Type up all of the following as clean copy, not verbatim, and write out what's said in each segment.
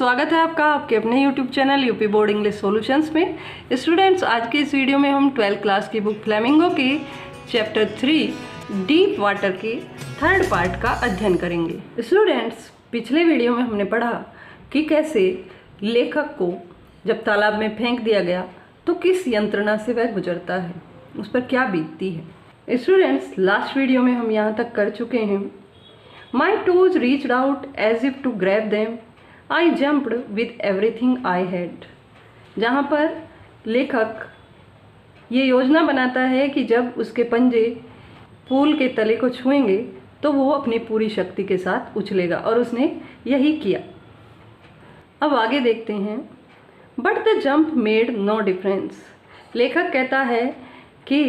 स्वागत है आपका आपके अपने YouTube channel UP board English solutions में। स्टूडेंट्स, आज की इस वीडियो में हम 12th क्लास की बुक फ्लेमिंगो के चैप्टर 3 डीप वाटर के थर्ड पार्ट का अध्ययन करेंगे। स्टूडेंट्स, पिछले वीडियो में हमने पढ़ा कि कैसे लेखक को जब तालाब में फेंक दिया गया तो किस यंत्रणा से वह गुजरता है, उस पर क्या बीतती है। स्टूडेंट्स, लास्ट वीडियो में हम यहाँ तक कर चुके हैं। My toes reached out as if to grab them. I jumped with everything I had. जहाँ पर लेखक ये योजना बनाता है कि जब उसके पंजे पूल के तले को छुएंगे तो वो अपनी पूरी शक्ति के साथ उछलेगा, और उसने यही किया। अब आगे देखते हैं। But the jump made no difference. लेखक कहता है कि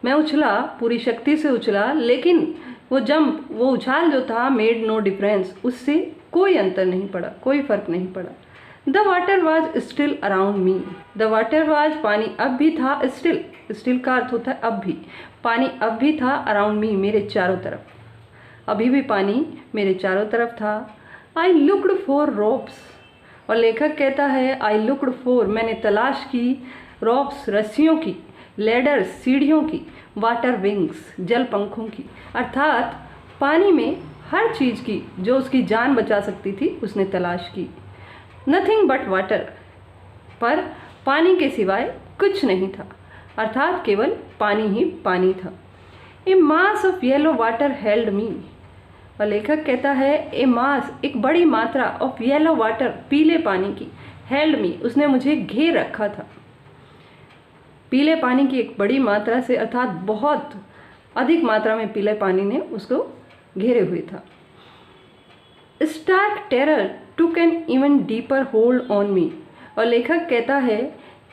मैं उछला, पूरी शक्ति से उछला, लेकिन वो उछाल जो था मेड नो डिफरेंस, उससे कोई अंतर नहीं पड़ा, कोई फर्क नहीं पड़ा। The water was still around me. The water was, पानी अब भी था, स्टिल, स्टिल का अर्थ होता है अब भी, पानी अब भी था, अराउंड मी, मेरे चारों तरफ, अभी भी पानी मेरे चारों तरफ था। आई लुक्ड फॉर रोप्स, और लेखक कहता है आई लुक्ड फॉर, मैंने तलाश की, रोप्स, रस्सियों की, लेडर्स, सीढ़ियों की, वाटर विंग्स, जल पंखों की, अर्थात पानी में हर चीज़ की जो उसकी जान बचा सकती थी उसने तलाश की। नथिंग बट वाटर, पर पानी के सिवाय कुछ नहीं था, अर्थात केवल पानी ही पानी था। A mass of yellow water held me, और लेखक कहता है ए मास, एक बड़ी मात्रा, ऑफ येलो वाटर, पीले पानी की, हेल्ड मी, उसने मुझे घेर रखा था। पीले पानी की एक बड़ी मात्रा से, अर्थात बहुत अधिक मात्रा में पीले पानी ने उसको घेरे हुए था। Stark terror took an even deeper hold on me, और लेखक कहता है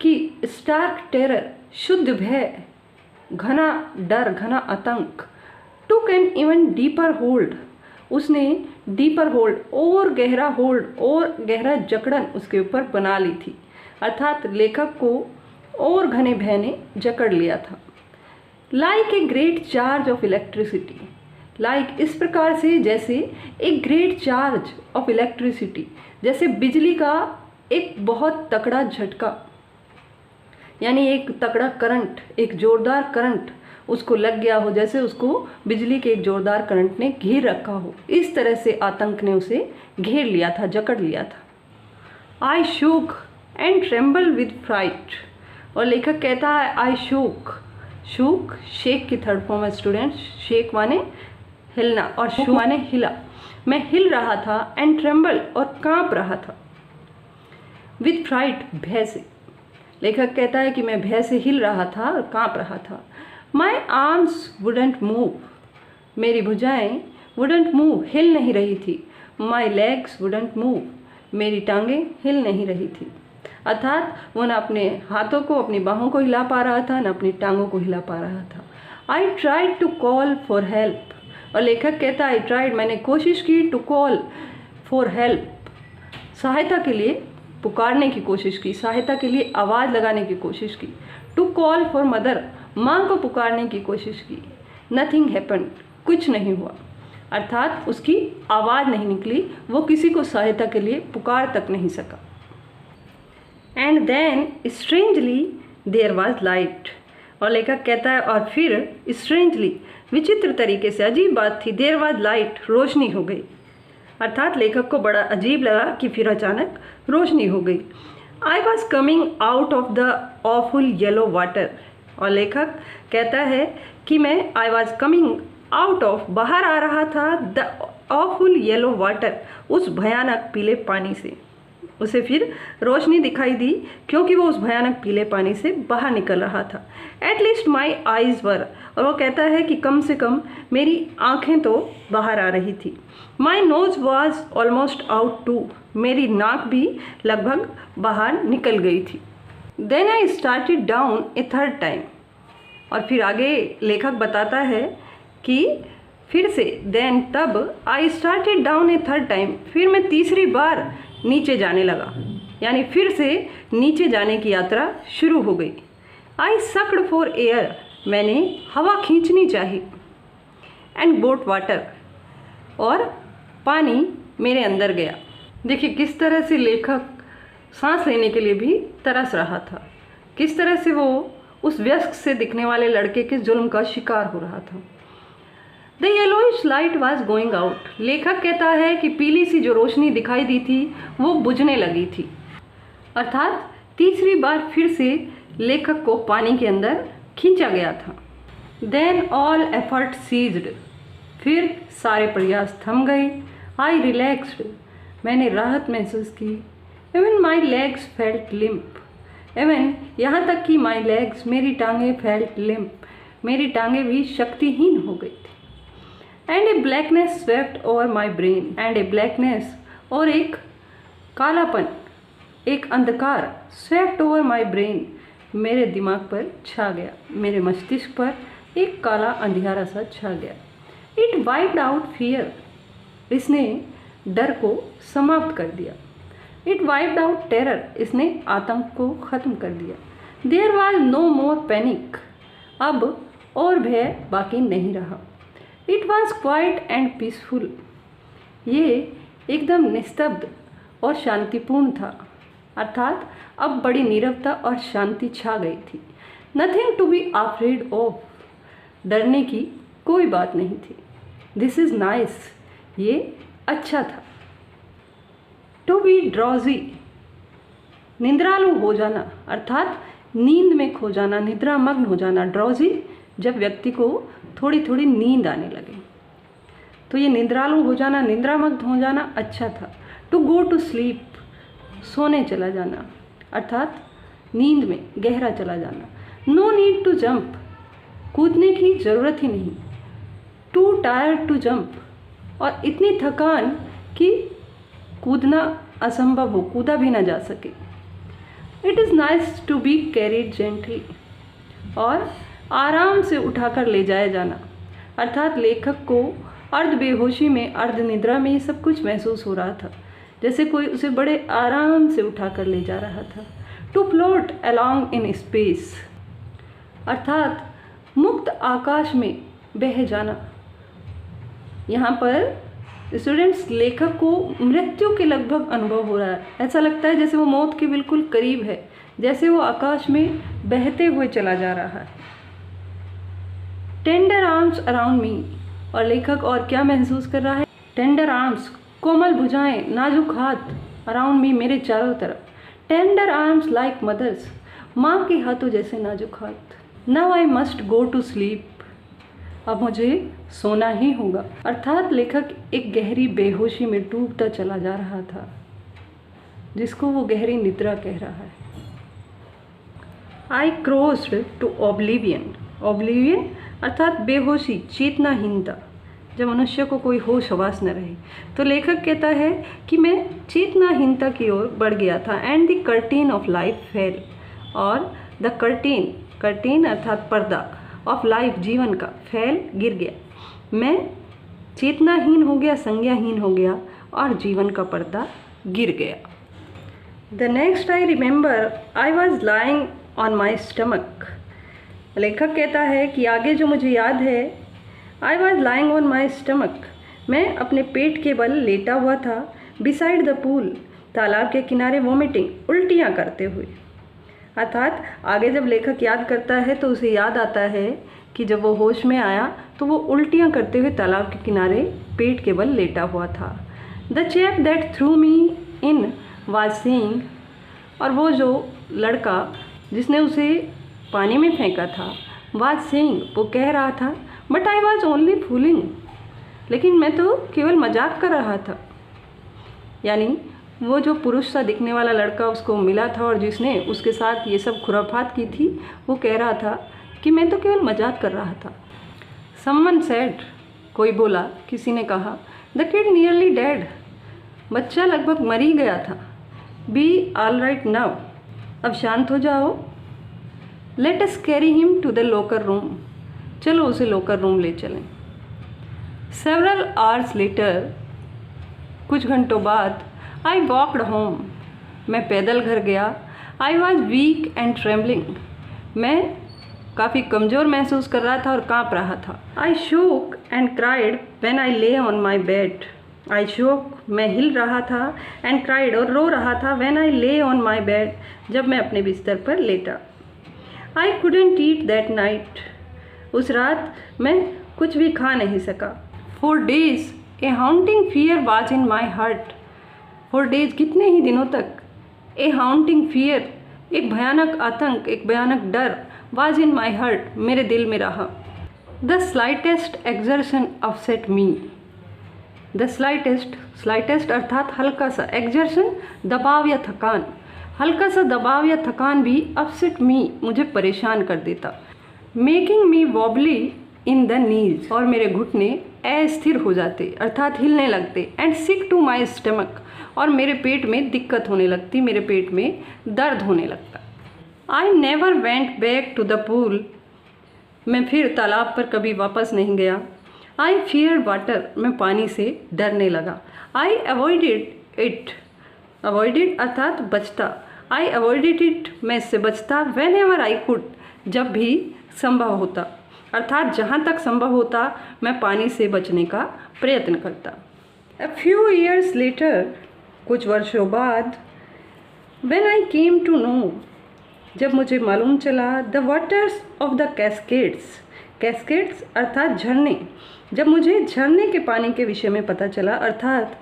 कि स्टार्क टेरर, शुद्ध भय, घना डर, घना आतंक, टुक एन इवन डीपर होल्ड, उसने डीपर होल्ड, और गहरा होल्ड, और गहरा जकड़न उसके ऊपर बना ली थी, अर्थात लेखक को और घने भय ने जकड़ लिया था। Like a great charge of electricity, like, इस प्रकार से जैसे एक ग्रेट चार्ज ऑफ इलेक्ट्रिसिटी, जैसे बिजली का एक बहुत तगड़ा झटका, यानी एक तगड़ा करंट, एक जोरदार करंट उसको लग गया हो, जैसे उसको बिजली के एक जोरदार करंट ने घेर रखा हो, इस तरह से आतंक ने उसे घेर लिया था, जकड़ लिया था। I shook and tremble with fright, और लेखक कहता है आई शूक, शूक शेक की थर्ड फॉर्म है स्टूडेंट्स, शेक माने हिलना और शूक माने हिला, मैं हिल रहा था, एंड ट्रेम्बल, और कांप रहा था, विद फ्राइट, भय से, लेखक कहता है कि मैं भय से हिल रहा था और कांप रहा था। माई आर्म्स वुडंट मूव, मेरी भुजाएं वुडंट मूव, हिल नहीं रही थी। माई लेग्स वुडंट मूव, मेरी टांगें हिल नहीं रही थी, अर्थात वो न अपने हाथों को, अपनी बाहों को हिला पा रहा था, न अपनी टांगों को हिला पा रहा था। I tried to call for help, और लेखक कहता है आई ट्राइड, मैंने कोशिश की, टू कॉल फॉर हेल्प, सहायता के लिए पुकारने की कोशिश की, सहायता के लिए आवाज़ लगाने की कोशिश की। टू कॉल फॉर मदर, माँ को पुकारने की कोशिश की। नथिंग हैपेंड, कुछ नहीं हुआ, अर्थात उसकी आवाज़ नहीं निकली, वो किसी को सहायता के लिए पुकार तक नहीं सका। And then strangely there was light, और लेखक कहता है और फिर स्ट्रेंजली, विचित्र तरीके से, अजीब बात थी, देयर वॉज लाइट, रोशनी हो गई, अर्थात लेखक को बड़ा अजीब लगा कि फिर अचानक रोशनी हो गई। I was coming out of the awful yellow water, और लेखक कहता है कि मैं I was coming out of, बाहर आ रहा था, द ऑफुल येलो वाटर, उस भयानक पीले पानी से, उसे फिर रोशनी दिखाई दी क्योंकि वो उस भयानक पीले पानी से बाहर निकल रहा था। एट लीस्ट माई आईज वर, और वो कहता है कि कम से कम मेरी आँखें तो बाहर आ रही थी। My nose was almost out too, मेरी नाक भी लगभग बाहर निकल गई थी। Then I started down a third time, और फिर आगे लेखक बताता है कि फिर से, देन, तब, आई started down a third time, फिर मैं तीसरी बार नीचे जाने लगा, यानी फिर से नीचे जाने की यात्रा शुरू हो गई। आई सक्ड फॉर एयर, मैंने हवा खींचनी चाहिए। एंड बोट वाटर, और पानी मेरे अंदर गया। देखिए किस तरह से लेखक सांस लेने के लिए भी तरस रहा था, किस तरह से वो उस व्यस्क से दिखने वाले लड़के के जुल्म का शिकार हो रहा था। The yellowish light was going out. लेखक कहता है कि पीली सी जो रोशनी दिखाई दी थी वो बुझने लगी थी, अर्थात तीसरी बार फिर से लेखक को पानी के अंदर खींचा गया था। Then all effort ceased. फिर सारे प्रयास थम गए। I relaxed. मैंने राहत महसूस की। Even my legs felt limp. इवन यहाँ तक कि माई लेग्स, मेरी टांगें, फेल्ट लिम्प, मेरी टांगें भी शक्तिहीन हो गई थी। And A blackness swept over my brain. And A blackness, और एक कालापन, एक अंधकार, स्वेप्ट ओवर माई ब्रेन, मेरे दिमाग पर छा गया, मेरे मस्तिष्क पर एक काला अंधियारा सा छा गया। It wiped out fear. इसने डर को समाप्त कर दिया। It wiped out terror. इसने आतंक को ख़त्म कर दिया। There was no more panic. अब और भय बाकी नहीं रहा। It was quite and peaceful. ये एकदम निस्तब्ध और शांतिपूर्ण था, अर्थात अब बड़ी नीरवता और शांति छा गई थी। Nothing to be afraid of. डरने की कोई बात नहीं थी। This is nice. ये अच्छा था। टू बी ड्रॉजी, निंद्रालु हो जाना, अर्थात नींद में खो जाना, निद्रामग्न हो जाना। ड्रॉजी जब व्यक्ति को थोड़ी थोड़ी नींद आने लगे, तो ये निंद्रालु हो जाना, निद्रामग्न हो जाना अच्छा था। टू गो टू स्लीप, सोने चला जाना, अर्थात नींद में गहरा चला जाना। नो नीड टू जंप, कूदने की ज़रूरत ही नहीं। टू टायर्ड टू जंप, और इतनी थकान कि कूदना असंभव हो, कूदा भी ना जा सके। It is nice to be carried gently, और आराम से उठाकर ले जाया जाना, अर्थात लेखक को अर्ध बेहोशी में, अर्ध निद्रा में ये सब कुछ महसूस हो रहा था, जैसे कोई उसे बड़े आराम से उठाकर ले जा रहा था। To float along in space, अर्थात मुक्त आकाश में बह जाना। यहाँ पर स्टूडेंट्स, लेखक को मृत्यु के लगभग अनुभव हो रहा है। ऐसा लगता है जैसे वो मौत के बिल्कुल करीब है, जैसे वो आकाश में बहते हुए चला जा रहा है। टेंडर आर्म्स अराउंड मी, और लेखक और क्या महसूस कर रहा है? टेंडर आर्म्स, कोमल भुजाएं, नाजुक हाथ, अराउंड मी, मेरे चारों तरफ। टेंडर आर्म्स लाइक मदर्स, माँ के हाथों जैसे नाजुक हाथ। Now I must go to sleep, अब मुझे सोना ही होगा, अर्थात लेखक एक गहरी बेहोशी में डूबता चला जा रहा था, जिसको वो गहरी निद्रा कह रहा है। I crossed to oblivion, oblivion अर्थात बेहोशी, चेतनाहीनता, जब मनुष्य को कोई होश हवास न रहे। तो लेखक कहता है कि मैं चेतनाहीनता की ओर बढ़ गया था। And the curtain of life fail, और द कर्टेन, कर्टेन अर्थात पर्दा, ऑफ लाइफ जीवन का, फेल गिर गया। मैं चेतनाहीन हो गया, संज्ञाहीन हो गया, और जीवन का पर्दा गिर गया। The next I remember I was lying on my stomach. लेखक कहता है कि आगे जो मुझे याद है, I was lying on my stomach, मैं अपने पेट के बल लेटा हुआ था। बिसाइड द पूल, तालाब के किनारे, वॉमिटिंग, उल्टियाँ करते हुए। अर्थात आगे जब लेखक याद करता है तो उसे याद आता है कि जब वो होश में आया तो वो उल्टियाँ करते हुए तालाब के किनारे पेट के बल लेटा हुआ था। The chap that through me in was saying, और वो जो लड़का जिसने उसे पानी में फेंका था, वाज सेइंग, वो कह रहा था, but I was only fooling, लेकिन मैं तो केवल मजाक कर रहा था। यानी वो जो पुरुष सा दिखने वाला लड़का उसको मिला था और जिसने उसके साथ ये सब खुराफात की थी, वो कह रहा था कि मैं तो केवल मजाक कर रहा था। समवन सेड, कोई बोला, किसी ने कहा, द किड नियरली डेड, बच्चा लगभग मर ही गया था। बी ऑल राइट नाउ, अब शांत हो जाओ। Let us carry him to the locker room, चलो उसे लॉकर रूम ले चलें। सेवरल आवर्स लेटर, कुछ घंटों बाद, आई वॉकड होम, मैं पैदल घर गया। I was weak and trembling, मैं काफ़ी कमज़ोर महसूस कर रहा था और काँप रहा था। आई शोक एंड क्राइड व्हेन आई ले ऑन माई बेड, आई शोक, मैं हिल रहा था, एंड क्राइड, और रो रहा था, व्हेन आई ले ऑन माई बेड, जब मैं अपने बिस्तर पर लेटा। I couldn't eat that night, उस रात मैं कुछ भी खा नहीं सका। For days a haunting fear was in my heart, for days, कितने ही दिनों तक, ए हाउंटिंग फियर, एक भयानक आतंक, एक भयानक डर, वाज इन माई हार्ट, मेरे दिल में रहा। The slightest exertion upset me, the slightest अर्थात हल्का सा, एक्सर्शन दबाव या थकान, हल्का सा दबाव या थकान भी अपसेट मी, मुझे परेशान कर देता। Making me wobbly in the knees, और मेरे घुटने अस्थिर हो जाते अर्थात हिलने लगते। And sick to my stomach, और मेरे पेट में दिक्कत होने लगती, मेरे पेट में दर्द होने लगता। I never went back to the pool, मैं फिर तालाब पर कभी वापस नहीं गया। आई फियर वाटर, मैं पानी से डरने लगा। आई अवॉइडेड इट, अवॉइडेड अर्थात बचता, आई अवॉइडेड इट, मैं इससे बचता। वेन एवर आई कुड, जब भी संभव होता, अर्थात जहाँ तक संभव होता मैं पानी से बचने का प्रयत्न करता। अ फ्यू ईयर्स लेटर, कुछ वर्षों बाद, when I came to know, जब मुझे मालूम चला, the waters of the cascades, cascades अर्थात झरने, जब मुझे झरने के पानी के विषय में पता चला, अर्थात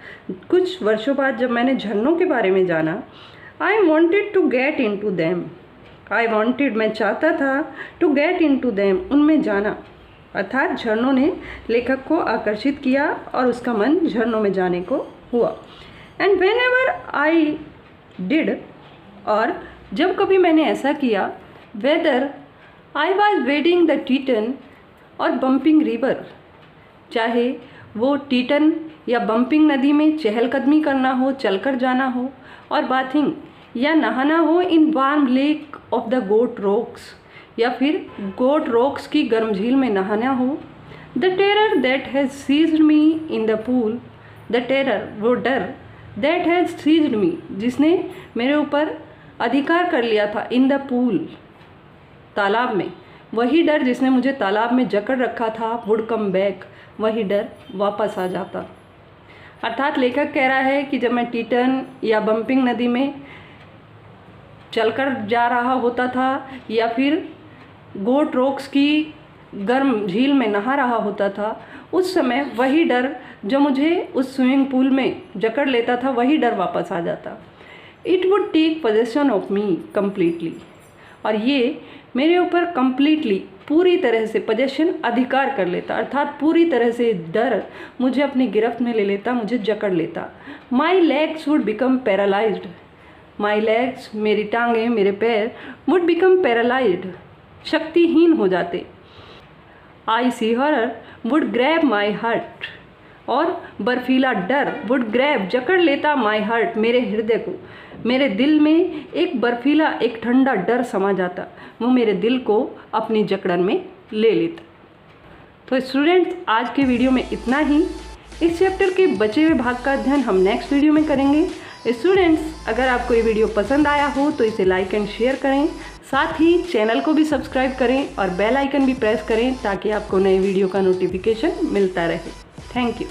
कुछ वर्षों बाद जब मैंने झरनों के बारे में जाना, I wanted to get into them, I wanted, मैं चाहता था, to get into them, उनमें जाना, अर्थात झरनों ने लेखक को आकर्षित किया और उसका मन झरनों में जाने को हुआ। And whenever I did, और जब कभी मैंने ऐसा किया, whether I was wading the Tieton और बम्पिंग रिवर, चाहे वो टीटन या बम्पिंग नदी में चहलकदमी करना हो, चलकर जाना हो, और बाथिंग या नहाना हो in warm lake of the goat rocks, या फिर गोट रॉक्स की गर्म झील में नहाना हो। The terror that has seized me in the pool, the terror, वो डर, दैट हैज़ सीज्ड मी, जिसने मेरे ऊपर अधिकार कर लिया था, इन द पूल, तालाब में, वही डर जिसने मुझे तालाब में जकड़ रखा था, वुड कम बैक, वही डर वापस आ जाता। अर्थात लेखक कह रहा है कि जब मैं टीटन या बम्पिंग नदी में चलकर जा रहा होता था या फिर गोट रॉक्स की गर्म झील में नहा रहा होता था, उस समय वही डर जो मुझे उस स्विमिंग पूल में जकड़ लेता था, वही डर वापस आ जाता। It would take possession of me completely, और ये मेरे ऊपर कम्प्लीटली, पूरी तरह से, पोजेशन अधिकार कर लेता, अर्थात पूरी तरह से डर मुझे अपनी गिरफ्त में ले लेता, मुझे जकड़ लेता। My legs would become paralysed, my legs, मेरी टांगें, मेरे पैर, वुड बिकम पैरालाइज्ड, शक्तिहीन हो जाते। I see horror would grab my heart, और बर्फीला डर, वुड ग्रैब, जकड़ लेता, माई हार्ट, मेरे हृदय को, मेरे दिल में एक बर्फीला, एक ठंडा डर समा जाता, वो मेरे दिल को अपनी जकड़न में ले लेता। तो स्टूडेंट्स, आज के वीडियो में इतना ही। इस चैप्टर के बचे हुए भाग का अध्ययन हम नेक्स्ट वीडियो में करेंगे। स्टूडेंट्स, अगर आपको ये वीडियो पसंद आया हो तो इसे लाइक एंड शेयर करें, साथ ही चैनल को भी सब्सक्राइब करें और बेल आइकन भी प्रेस करें ताकि आपको नए वीडियो का नोटिफिकेशन मिलता रहे। Thank you.